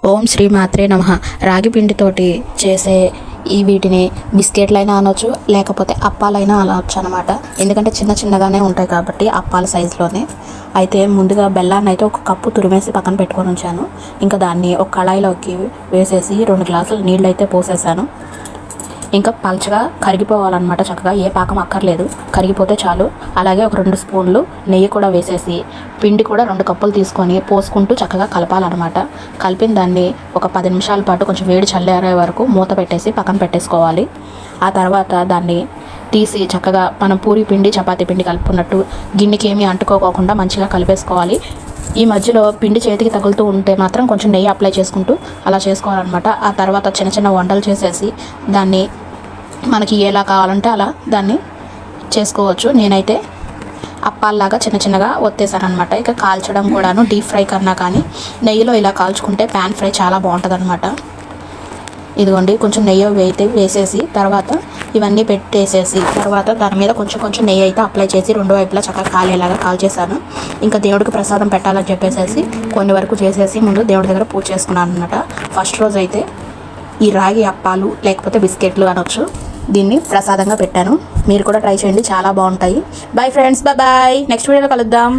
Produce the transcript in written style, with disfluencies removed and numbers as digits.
ఓం శ్రీ మాత్రే నమః. రాగి పిండితోటి చేసే వీటిని బిస్కెట్లైనా అనొచ్చు, లేకపోతే అప్పాలైనా అనొచ్చు అనమాట. ఎందుకంటే చిన్న చిన్నగానే ఉంటాయి కాబట్టి అప్పాల సైజులోనే. అయితే ముందుగా బెల్లాన్ని అయితే ఒక కప్పు తురిమేసి పక్కన పెట్టుకొని ఉంచాను. ఇంకా దాన్ని ఒక కళాయిలోకి వేసేసి 2 గ్లాసులు నీళ్ళు అయితే పోసేసాను. ఇంకా పల్చగా కరిగిపోవాలన్నమాట. చక్కగా ఏ పాకం అక్కర్లేదు, కరిగిపోతే చాలు. అలాగే ఒక 2 స్పూన్లు నెయ్యి కూడా వేసేసి పిండి కూడా 2 కప్పులు తీసుకొని పోసుకుంటూ చక్కగా కలపాలన్నమాట. కలిపిన దాన్ని ఒక 10 నిమిషాల పాటు కొంచెం వేడి చల్లారే వరకు మూత పెట్టేసి పక్కన పెట్టేసుకోవాలి. ఆ తర్వాత దాన్ని తీసి చక్కగా మనం పూరి పిండి చపాతీ పిండి కలుపుకున్నట్టు గిన్నెకి ఏమీ అంటుకోకుండా మంచిగా కలిపేసుకోవాలి. ఈ మధ్యలో పిండి చేతికి తగులుతూ ఉంటే మాత్రం కొంచెం నెయ్యి అప్లై చేసుకుంటూ అలా చేసుకోవాలన్నమాట. ఆ తర్వాత చిన్న చిన్న వంటలు చేసేసి దాన్ని మనకి ఎలా కావాలంటే అలా దాన్ని చేసుకోవచ్చు. నేనైతే అప్పాల్లాగా చిన్న చిన్నగా ఒత్తేసాను అనమాట. ఇక కాల్చడం కూడాను డీప్ ఫ్రై కన్నా కానీ నెయ్యిలో ఇలా కాల్చుకుంటే ప్యాన్ ఫ్రై చాలా బాగుంటుంది అనమాట. ఇదిగోండి, కొంచెం నెయ్యి వేసేసి తర్వాత ఇవన్నీ పెట్టేసేసి తర్వాత దాని మీద కొంచెం నెయ్యి అయితే అప్లై చేసి 2 వైపులా చక్కగా కాలేలాగా కాల్చేసాను. ఇంకా దేవుడికి ప్రసాదం పెట్టాలని చెప్పేసి కొన్ని వరకు చేసేసి ముందు దేవుడి దగ్గర పూజ చేసుకున్నాను అనమాట. ఫస్ట్ రోజు అయితే ఈ రాగి అప్పాలు లేకపోతే బిస్కెట్లు అనొచ్చు, దీన్ని ప్రసాదంగా పెట్టాను. మీరు కూడా ట్రై చేయండి, చాలా బాగుంటాయి. Bye friends, bye. నెక్స్ట్ వీడియోలో కలుద్దాం.